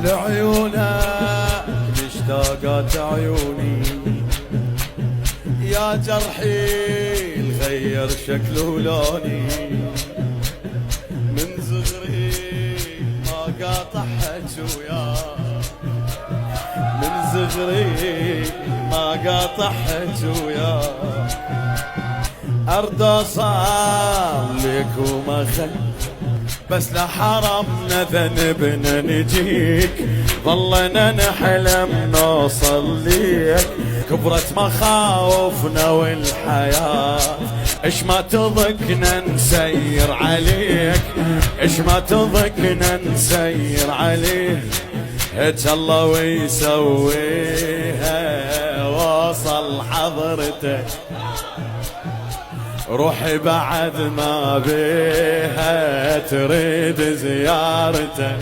لعيونك مشتاقات عيوني، يا جرحي الغير شكله ولوني، من صغري ما قاطعت وياك، من صغري ما قاطعت وياك، أرد أصلك وما خل بس لحرمنا ذنبنا نجيك، ظلنا نحلم نوصل ليك، كبرت مخاوفنا والحياة اش ما تضكنا نسير عليك، اش ما تضكنا نسير عليك، هج الله ويسويها وصل حضرتك، روحي بعد ما بيها تريد زيارتك،